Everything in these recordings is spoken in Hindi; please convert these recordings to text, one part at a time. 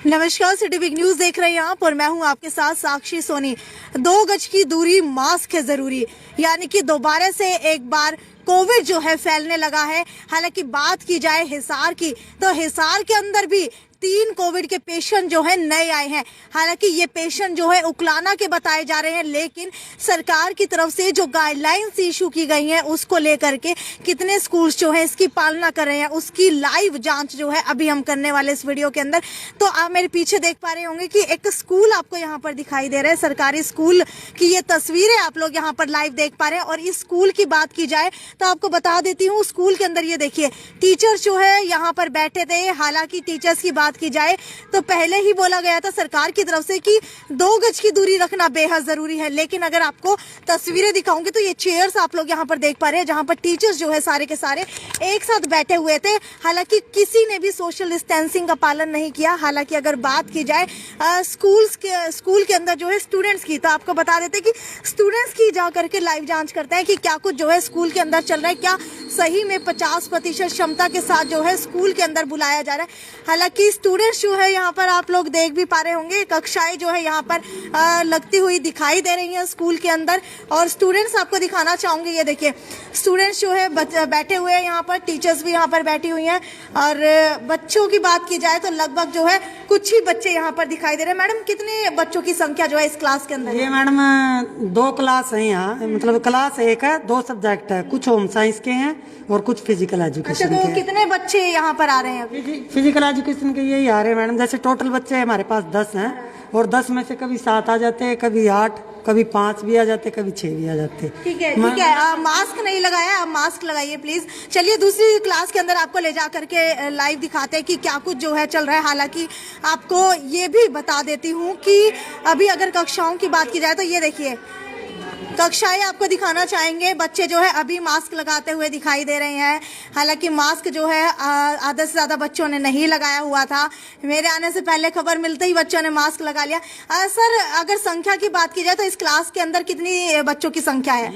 नमस्कार, सिटी बिग न्यूज देख रहे हैं आप और मैं हूं आपके साथ साक्षी सोनी। 2 गज की दूरी, मास्क है जरूरी, यानी कि दोबारा से एक बार कोविड जो है फैलने लगा है। हालांकि बात की जाए हिसार की, तो हिसार के अंदर भी 3 कोविड के पेशेंट जो है नए आए हैं। हालांकि ये पेशेंट जो है उकलाना के बताए जा रहे हैं, लेकिन सरकार की तरफ से जो गाइडलाइंस इशू की गई हैं उसको लेकर के कितने स्कूल्स जो है इसकी पालना कर रहे हैं, उसकी लाइव जांच जो है अभी हम करने वाले इस वीडियो के अंदर। तो आप मेरे पीछे देख पा रहे होंगे कि एक स्कूल आपको यहाँ पर दिखाई दे रहा है, सरकारी स्कूल की ये तस्वीरें आप लोग यहाँ पर लाइव देख पा रहे हैं। और इस स्कूल की बात की जाए तो आपको बता देती हूँ, स्कूल के अंदर ये देखिए टीचर्स जो है यहाँ पर बैठे थे। हालांकि टीचर्स की बात की जाए तो पहले ही बोला गया था सरकार की तरफ से कि 2 गज की दूरी रखना बेहद जरूरी है, लेकिन अगर आपको तस्वीरें दिखाऊंगी तो ये चेयर्स आप लोग यहाँ पर देख पा रहे हैं जहाँ पर टीचर्स जो है सारे के सारे एक साथ बैठे हुए थे। हालांकि किसी ने भी सोशल डिस्टेंसिंग का पालन नहीं किया। हालांकि अगर बात की जाए स्कूल के अंदर जो है स्टूडेंट्स की, तो आपको बता देते कि स्टूडेंट्स की जा करके लाइव जांच करते हैं कि क्या कुछ जो है स्कूल के अंदर चल रहा है, क्या सही में 50% क्षमता के साथ जो है स्कूल के अंदर बुलाया जा रहा है। हालांकि स्टूडेंट्स जो है यहाँ पर आप लोग देख भी पा रहे होंगे, कक्षाएं जो है यहाँ पर लगती हुई दिखाई दे रही हैं स्कूल के अंदर। और स्टूडेंट्स आपको दिखाना चाहूंगी, ये देखिए स्टूडेंट्स जो है बैठे हुए हैं यहाँ पर, टीचर्स भी यहाँ पर बैठी हुई हैं। और बच्चों की बात की जाए तो लगभग जो है कुछ ही बच्चे यहाँ पर दिखाई दे रहे हैं। मैडम, कितने बच्चों की संख्या जो है इस क्लास के अंदर? ये मैडम 2 क्लास है यहाँ, मतलब क्लास 1 है, 2 सब्जेक्ट है, कुछ होम साइंस के हैं और कुछ फिजिकल एजुकेशन के। अच्छा, तो कितने बच्चे यहाँ पर आ रहे हैं? फिजिकल एजुकेशन के यही आ रहे हैं मैडम। जैसे टोटल बच्चे हमारे पास 10 हैं और 10 में से कभी 7 आ जाते हैं, कभी 8, कभी 5 भी आ जाते, कभी 6 भी आ जाते। ठीक है, ठीक है। मास्क नहीं लगाया, आप मास्क लगाइए प्लीज। चलिए दूसरी क्लास के अंदर आपको ले जा करके लाइव दिखाते हैं कि क्या कुछ जो है चल रहा है। हालांकि आपको ये भी बता देती हूँ कि अभी अगर कक्षाओं की बात की जाए तो ये देखिए कक्षाएं आपको दिखाना चाहेंगे। बच्चे जो है अभी मास्क लगाते हुए दिखाई दे रहे हैं। हालांकि मास्क जो है आधा से ज्यादा बच्चों ने नहीं लगाया हुआ था। मेरे आने से पहले खबर मिलते ही बच्चों ने मास्क लगा लिया। सर, अगर संख्या की बात की जाए तो इस क्लास के अंदर कितनी बच्चों की संख्या है?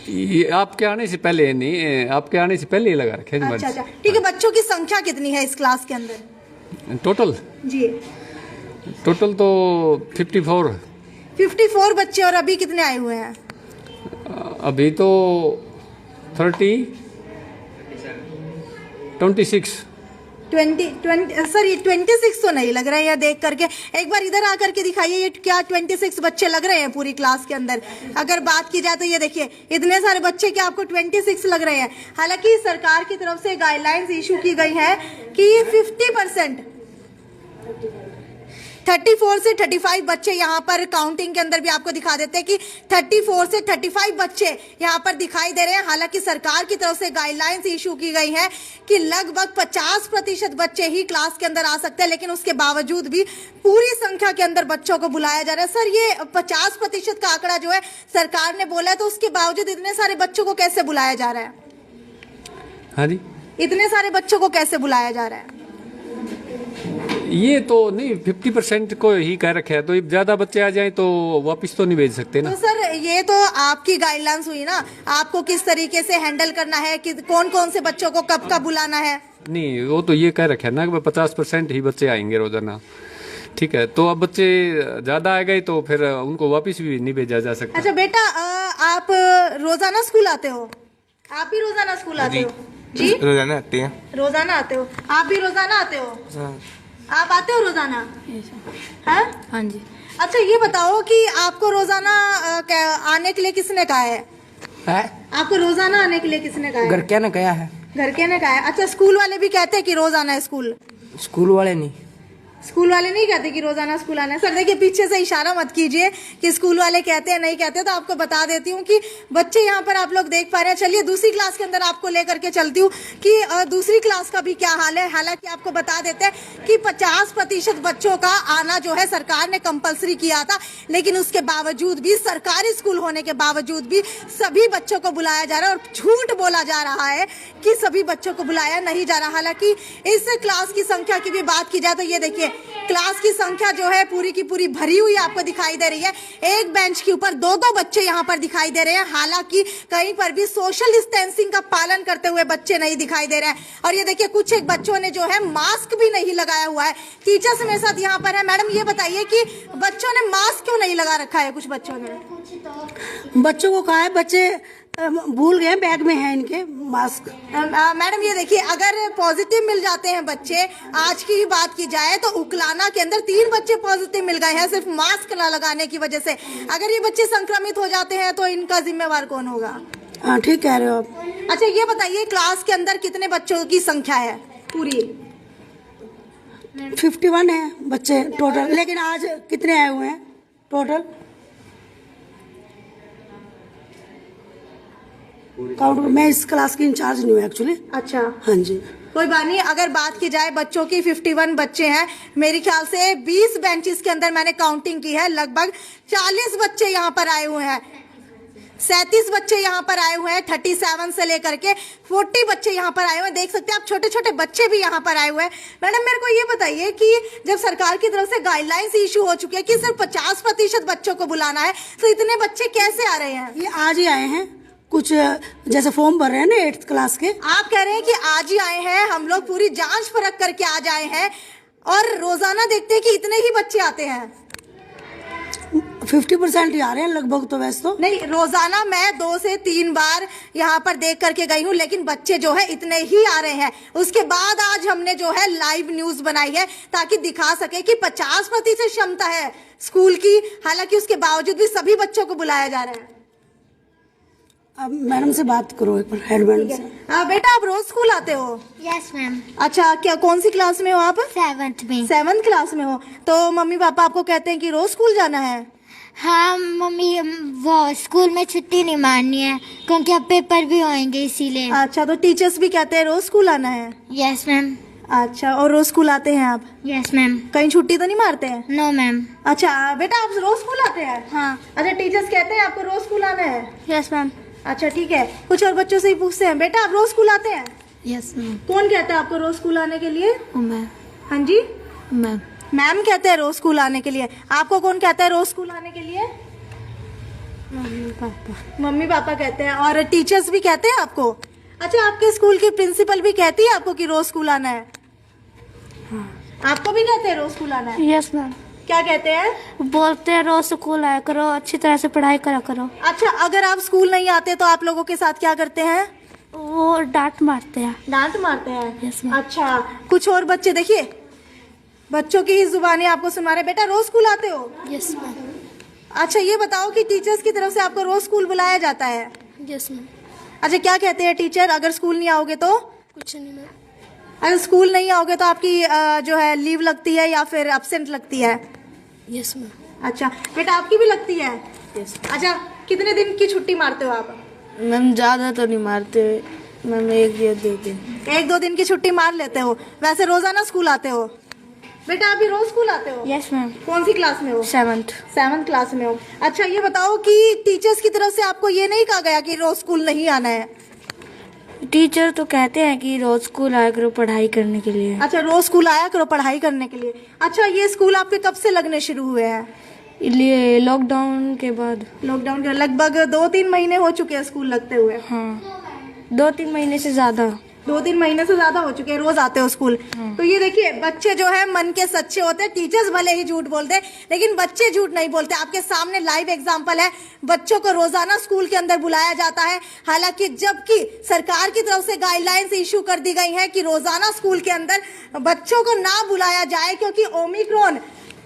ये आपके आने से पहले नहीं, आपके आने से पहले ही लगा रखे। अच्छा अच्छा, ठीक है। बच्चों की संख्या कितनी है इस क्लास के अंदर टोटल? जी टोटल तो 54 बच्चे। और अभी कितने आए हुए हैं? अभी तो 26 सर ये 26 तो नहीं लग रहा है यहाँ देख करके। एक बार इधर आकर के दिखाइए, ये क्या 26 बच्चे लग रहे हैं पूरी क्लास के अंदर? अगर बात की जाए तो ये देखिए इतने सारे बच्चे क्या आपको 26 लग रहे हैं? हालांकि सरकार की तरफ से गाइडलाइंस इशू की गई है कि 50%, 34 से 35 बच्चे यहाँ पर काउंटिंग के अंदर भी आपको दिखा देते हैं कि 34 से 35 बच्चे यहाँ पर दिखाई दे रहे हैं। हालांकि सरकार की तरफ से गाइडलाइंस इशू की गई है कि लगभग 50% बच्चे ही क्लास के अंदर आ सकते हैं, लेकिन उसके बावजूद भी पूरी संख्या के अंदर बच्चों को बुलाया जा रहा है। सर, ये 50% का आंकड़ा जो है सरकार ने बोला है, तो उसके बावजूद इतने सारे बच्चों को कैसे बुलाया जा रहा है? हाँ जी, इतने सारे बच्चों को कैसे बुलाया जा रहा है? ये तो नहीं, 50% को ही कह रखे है, तो ज्यादा बच्चे आ जाएं तो वापस तो नहीं भेज सकते ना। तो सर, ये तो आपकी गाइडलाइंस हुई ना, आपको किस तरीके से हैंडल करना है कि कौन कौन से बच्चों को कब कब बुलाना है? नहीं, वो तो ये कह रखे है ना कि 50% ही बच्चे आएंगे रोजाना। ठीक है, तो अब बच्चे ज्यादा आ गए तो फिर उनको वापस भी नहीं भेजा जा सकता। अच्छा बेटा, आप रोजाना स्कूल आते हो? आप ही रोजाना स्कूल आते हो? जी, रोजाना आते हैं। रोजाना आते हो? आप भी रोजाना आते हो? आप आते हो रोजाना? हाँ जी। अच्छा, ये बताओ कि आपको रोजाना आने के लिए किसने कहा है? आपको रोजाना आने के लिए किसने कहा है? घर के ने कहा है। घर के ने कहा है? अच्छा, स्कूल वाले भी कहते हैं कि रोज आना है स्कूल? स्कूल वाले नहीं, स्कूल वाले नहीं कहते कि रोजाना स्कूल आना है। सर देखिए, पीछे से इशारा मत कीजिए कि स्कूल वाले कहते हैं नहीं कहते। तो आपको बता देती हूँ कि बच्चे यहाँ पर आप लोग देख पा रहे हैं। चलिए दूसरी क्लास के अंदर आपको लेकर के चलती हूँ कि दूसरी क्लास का भी क्या हाल है। हालांकि आपको बता देते हैं कि 50% बच्चों का आना जो है सरकार ने कंपल्सरी किया था, लेकिन उसके बावजूद भी, सरकारी स्कूल होने के बावजूद भी सभी बच्चों को बुलाया जा रहा है। और झूठ बोला जा रहा है कि सभी बच्चों को बुलाया नहीं जा रहा। हालांकि इस क्लास की संख्या की भी बात की जाए तो ये देखिए क्लास की संख्या जो है पूरी की पूरी भरी हुई आपको दिखाई दे रही है। एक बेंच के ऊपर दो दो बच्चे यहाँ पर दिखाई दे रहे हैं। हालांकि कहीं पर भी सोशल डिस्टेंसिंग का पालन करते हुए बच्चे नहीं दिखाई दे रहे हैं। और ये देखिए कुछ एक बच्चों ने जो है मास्क भी नहीं लगाया हुआ है। टीचर्स मेरे साथ यहाँ पर है। मैडम ये बताइए कि बच्चों ने मास्क क्यों नहीं लगा रखा है? कुछ बच्चों ने, बच्चों को कहा है, बच्चे भूल गए, बैग में है इनके मास्क। मैडम ये देखिए, अगर पॉजिटिव मिल जाते हैं बच्चे, आज की ही बात की जाए तो उकलाना के अंदर 3 बच्चे पॉजिटिव मिल गए हैं सिर्फ मास्क न लगाने की वजह से। अगर ये बच्चे संक्रमित हो जाते हैं तो इनका जिम्मेवार कौन होगा? हाँ ठीक कह रहे हो आप। अच्छा ये बताइए, क्लास के अंदर कितने बच्चों की संख्या है पूरी? 51 है बच्चे टोटल, लेकिन आज कितने आए हुए हैं टोटल? काउंट, मैं इस क्लास की इंचार्ज नहीं हूँ एक्चुअली। अच्छा, हाँ जी, कोई बात नहीं। अगर बात की जाए बच्चों की, 51 बच्चे हैं। मेरे ख्याल से 20 बेंचेस के अंदर मैंने काउंटिंग की है, लगभग 40 बच्चे यहाँ पर आए हुए हैं। 37 बच्चे यहाँ पर आए हुए हैं, 37 से लेकर के 40 बच्चे यहाँ पर आए हुए हैं। देख सकते हैं आप, छोटे छोटे बच्चे भी यहाँ पर आए हुए हैं। मैडम मेरे को ये बताइए कि जब सरकार की तरफ से गाइडलाइंस इशू हो चुकी है कि सिर्फ 50% बच्चों को बुलाना है, तो इतने बच्चे कैसे आ रहे हैं? ये आज ही आए हैं, कुछ जैसे फॉर्म भर रहे हैं ना 8th क्लास के। आप कह रहे हैं कि आज ही आए हैं, हम लोग पूरी जांच परख करके आज आए हैं, और रोजाना देखते हैं कि इतने ही बच्चे आते हैं। 50% ही आ रहे हैं लगभग, तो वैसे तो नहीं, रोजाना मैं 2 से 3 बार यहाँ पर देख करके गई हूँ, लेकिन बच्चे जो है इतने ही आ रहे हैं। उसके बाद आज हमने जो है लाइव न्यूज बनाई है ताकि दिखा सके कि 50% क्षमता है स्कूल की। हालांकि उसके बावजूद भी सभी बच्चों को बुलाया जा रहा है। अब मैडम से बात करो एक बार, हेड मैडम से। बेटा आप रोज स्कूल आते हो? Yes ma'am. अच्छा, क्या कौन सी क्लास में हो आप? 7th में। 7th क्लास में हो, तो मम्मी पापा आपको कहते हैं कि रोज स्कूल जाना है? हाँ मम्मी, वो स्कूल में छुट्टी नहीं मारनी है क्योंकि अब पेपर भी होंगे इसीलिए। अच्छा, तो टीचर्स भी कहते हैं रोज स्कूल आना है? Yes ma'am. अच्छा, और रोज स्कूल आते हैं आप? Yes ma'am. कहीं छुट्टी तो नहीं मारते हैं? No ma'am. अच्छा बेटा, आप रोज स्कूल आते हैं? हाँ। अच्छा, टीचर्स कहते हैं आपको रोज स्कूल आना है? Yes ma'am. अच्छा ठीक है, कुछ और बच्चों से ही पूछते हैं। बेटा आप रोज स्कूल आते हैं? Yes ma'am. कौन कहता है आपको रोज स्कूल आने के लिए? मैम। हाँ जी, मैम। मैम कहते हैं रोज स्कूल आने के लिए। आपको कौन कहता है रोज स्कूल आने के लिए? Mummy papa. मम्मी पापा कहते हैं, और टीचर्स भी कहते हैं आपको? अच्छा, आपके स्कूल की प्रिंसिपल भी कहती है आपको कि रोज स्कूल आना है? हाँ। आपको भी कहते हैं रोज स्कूल आना है? Yes ma'am. क्या कहते हैं? बोलते हैं रोज स्कूल आया करो, अच्छी तरह से पढ़ाई करा करो। अच्छा, अगर आप स्कूल नहीं आते तो आप लोगों के साथ क्या करते हैं? वो डांट मारते हैं। डांट मारते हैं? Yes ma'am. अच्छा, कुछ और बच्चे, देखिए बच्चों की ही जुबानी आपको सुना रहे। बेटा रोज स्कूल आते हो? Yes ma'am. अच्छा, ये बताओ कि टीचर्स की तरफ से आपको रोज स्कूल बुलाया जाता है? Yes ma'am. अच्छा, क्या कहते हैं टीचर अगर स्कूल नहीं आओगे तो? कुछ नहीं मैम। अगर स्कूल नहीं आओगे तो आपकी जो है लीव लगती है या फिर एब्सेंट लगती है? Yes ma'am. अच्छा बेटा, आपकी भी लगती है? यस। अच्छा, कितने दिन की छुट्टी मारते हो आप? मैम ज़्यादा तो नहीं मारते मैम, 1 या 2 दिन। 1-2 दिन की छुट्टी मार लेते हो। वैसे रोजाना स्कूल आते हो? बेटा अभी रोज स्कूल आते हो? Yes ma'am. कौन सी क्लास में हो? 7th। 7th क्लास में हो। अच्छा, ये बताओ कि टीचर्स की तरफ से आपको ये नहीं कहा गया कि रोज स्कूल नहीं आना है? टीचर तो कहते हैं कि रोज स्कूल आया करो पढ़ाई करने के लिए। अच्छा, रोज स्कूल आया करो पढ़ाई करने के लिए। अच्छा, ये स्कूल आपके कब से लगने शुरू हुए हैं? लिए लॉकडाउन के बाद। लॉकडाउन के लगभग 2-3 महीने हो चुके हैं स्कूल लगते हुए। हाँ, 2-3 महीने से ज़्यादा। 2-3 महीने से ज्यादा हो चुके हैं, रोज आते हो स्कूल। तो ये देखिए, बच्चे जो है मन के सच्चे होते हैं। टीचर्स भले ही झूठ बोलते हैं, लेकिन बच्चे झूठ नहीं बोलते। आपके सामने लाइव एग्जांपल है, बच्चों को रोजाना स्कूल के अंदर बुलाया जाता है। हालांकि जबकि सरकार की तरफ से गाइडलाइंस इशू कर दी गई है कि रोजाना स्कूल के अंदर बच्चों को ना बुलाया जाए, क्योंकि ओमिक्रॉन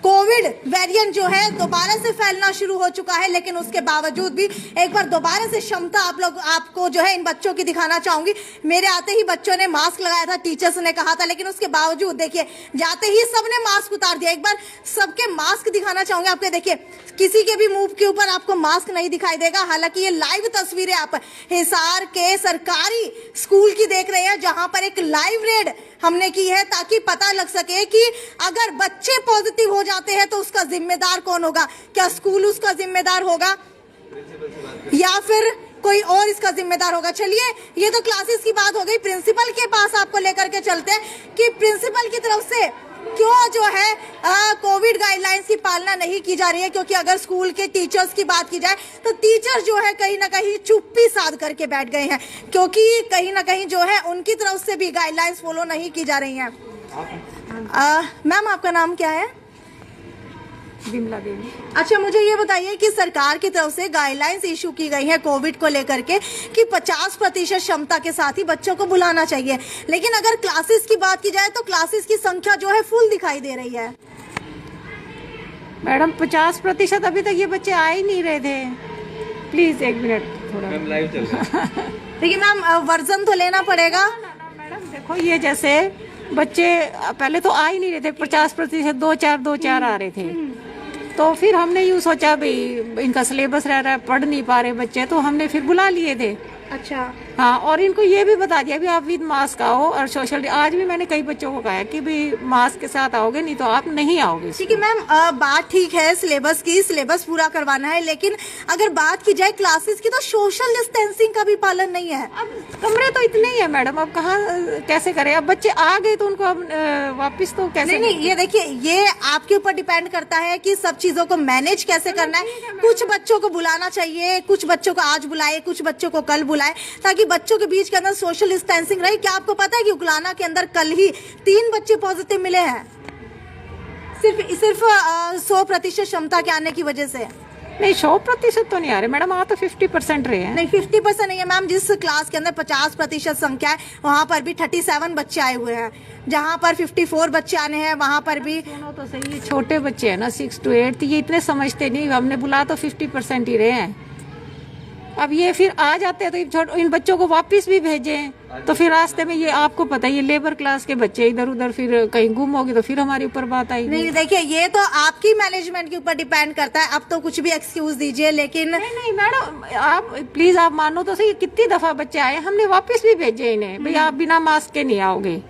कोविड वेरिएंट जो है दोबारा से फैलना शुरू हो चुका है। लेकिन उसके बावजूद भी एक बार दोबारा से क्षमता आपको जो है इन बच्चों की दिखाना चाहूंगी। मेरे आते ही बच्चों ने मास्क लगाया था, टीचर्स ने कहा था, लेकिन उसके बावजूद देखिए जाते ही सबने मास्क उतार दिया। एक बार सबके मास्क दिखाना चाहूंगी आपके। देखिए, किसी के भी मुंह के ऊपर आपको मास्क नहीं दिखाई देगा। हालांकि ये लाइव तस्वीरें आप हिसार के सरकारी स्कूल की देख रहे हैं, जहां पर एक लाइव रेड हमने की है ताकि पता लग सके कि अगर बच्चे पॉजिटिव हो जाते हैं तो उसका जिम्मेदार कौन होगा। क्या स्कूल उसका जिम्मेदार होगा या फिर कोई और इसका जिम्मेदार होगा? चलिए, ये तो क्लासेस की बात हो गई। प्रिंसिपल के पास आपको लेकर के चलते हैं कि प्रिंसिपल की तरफ से क्यों जो है कोविड गाइडलाइंस की पालना नहीं की जा रही है? क्योंकि अगर स्कूल के टीचर्स की बात की जाए तो टीचर्स जो है कहीं ना कहीं चुप्पी साध करके बैठ गए हैं, क्योंकि कहीं ना कहीं जो है उनकी तरफ से भी गाइडलाइंस फॉलो नहीं की जा रही हैं। मैम आपका नाम क्या है? बिमला देवी। अच्छा, मुझे ये बताइए कि सरकार की तरफ से गाइडलाइंस इशू की गई है कोविड को लेकर के कि 50% क्षमता के साथ ही बच्चों को बुलाना चाहिए, लेकिन अगर क्लासेस की बात की जाए तो क्लासेस की संख्या जो है फुल दिखाई दे रही है। मैडम 50% अभी तक ये बच्चे आ ही नहीं रहे थे। प्लीज एक मिनट थोड़ा लाइव चल रहा है। देखिए मैम, वर्जन तो लेना पड़ेगा। मैडम देखो, ये जैसे बच्चे पहले तो आ ही नहीं रहे थे, 50% 2-4 आ रहे थे। तो फिर हमने यूँ सोचा भाई इनका सिलेबस रह रहा है, पढ़ नहीं पा रहे बच्चे, तो हमने फिर बुला लिए थे। अच्छा। हाँ, और इनको ये भी बता दिया भी आप विद मास्क आओ और सोशल। आज भी मैंने कई बच्चों को कहा कि भी मास्क के साथ आओगे, नहीं तो आप नहीं आओगे। ठीक है मैम, बात ठीक है सिलेबस की, सिलेबस पूरा करवाना है, लेकिन अगर बात की जाए क्लासेस की तो सोशल डिस्टेंसिंग का भी पालन नहीं है। अब कमरे तो इतने ही है मैडम, अब कहाँ कैसे करें? अब बच्चे आ गए तो उनको अब वापस तो कैसे? नहीं, ये देखिए, ये आपके ऊपर डिपेंड करता है कि सब चीजों को मैनेज कैसे करना है। कुछ बच्चों को बुलाना चाहिए, कुछ बच्चों को आज बुलाए, कुछ बच्चों को कल बुलाए, ताकि बच्चों के बीच के अंदर सोशल डिस्टेंसिंग रहे। क्या आपको पता है कि उगलाना के अंदर कल ही 3 बच्चे पॉजिटिव मिले हैं, सिर्फ 100% क्षमता के आने की वजह से। नहीं, 100% तो नहीं आ रहे मैडम, वहाँ तो 50% रहे हैं। नहीं, 50% नहीं है मैम। जिस क्लास के अंदर 50% संख्या है वहाँ पर भी 37 बच्चे आए हुए हैं, जहाँ पर 54 बच्चे आने हैं वहाँ पर भी। दोनों तो सही है, छोटे बच्चे हैं ना 6 to 8, ये इतने समझते नहीं। हमने बुला तो 50% ही रहे हैं। अब ये फिर आ जाते हैं तो इन बच्चों को वापस भी भेजें, तो फिर रास्ते में ये आपको पता है ये लेबर क्लास के बच्चे इधर उधर फिर कहीं गुम होगी तो फिर हमारे ऊपर बात आएगी। नहीं देखिए, ये तो आपकी मैनेजमेंट के ऊपर डिपेंड करता है। अब तो कुछ भी एक्सक्यूज दीजिए, लेकिन नहीं मैडम, आप प्लीज आप मानो तो सही, कितनी दफा बच्चे आए, हमने वापस भी भेजे इन्हें, भाई आप बिना मास्क के नहीं आओगे।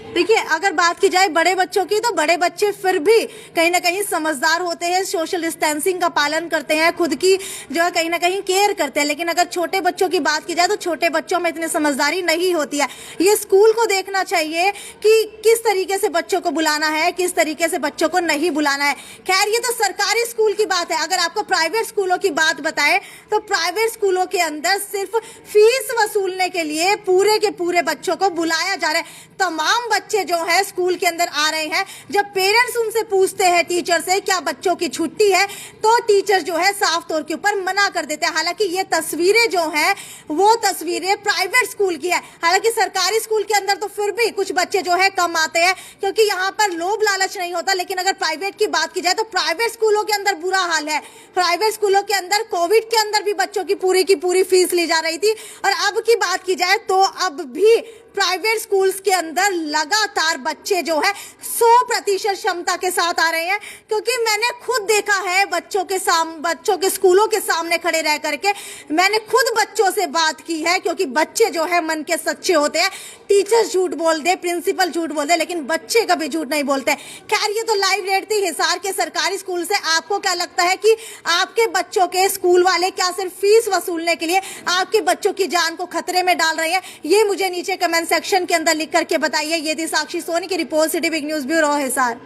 देखिए, अगर बात की जाए बड़े बच्चों की तो बड़े बच्चे फिर भी कहीं ना कहीं समझदार होते हैं, सोशल डिस्टेंसिंग का पालन करते हैं, खुद की जो है कहीं ना कहीं केयर करते हैं। लेकिन अगर छोटे बच्चों की बात की जाए तो छोटे बच्चों में इतनी समझदारी नहीं होती है। ये स्कूल को देखना चाहिए कि किस तरीके से बच्चों को बुलाना है, किस तरीके से बच्चों को नहीं बुलाना है। खैर, ये तो सरकारी स्कूल की बात है। अगर आपको प्राइवेट स्कूलों की बात बताएं तो प्राइवेट स्कूलों के अंदर सिर्फ फीस वसूलने के लिए पूरे के पूरे बच्चों को बुलाया जा रहा है। तमाम बच्चे जो है स्कूल के अंदर आ रहे हैं। जब पेरेंट्स उनसे पूछते हैं टीचर से क्या बच्चों की छुट्टी है, तो टीचर जो है साफ तौर के ऊपर मना कर देते हैं। हालांकि ये तस्वीरें जो हैं वो तस्वीरें प्राइवेट स्कूल की है। हालांकि सरकारी स्कूल के अंदर तो फिर भी कुछ बच्चे जो है कम आते हैं, क्योंकि यहाँ पर लोभ लालच नहीं होता। लेकिन अगर प्राइवेट की बात की जाए तो प्राइवेट स्कूलों के अंदर बुरा हाल है। प्राइवेट स्कूलों के अंदर कोविड के अंदर भी बच्चों की पूरी फीस ली जा रही थी, और अब की बात की जाए तो अब भी प्राइवेट स्कूल्स के अंदर लगातार बच्चे जो है 100% क्षमता के साथ आ रहे हैं। क्योंकि मैंने खुद देखा है बच्चों के स्कूलों के सामने खड़े रह करके, मैंने खुद बच्चों से बात की है, क्योंकि बच्चे जो है मन के सच्चे होते हैं। टीचर्स झूठ बोल दे, प्रिंसिपल झूठ बोल दे, लेकिन बच्चे कभी झूठ नहीं बोलते। खैर, ये तो लाइव रेट थी हिसार के सरकारी स्कूल से। आपको क्या लगता है कि आपके बच्चों के स्कूल वाले क्या सिर्फ फीस वसूलने के लिए आपके बच्चों की जान को खतरे में डाल रहे हैं? ये मुझे नीचे कमेंट सेक्शन के अंदर लिख करके बताइए। ये थी साक्षी सोनी की report, city big news bureau Hisar.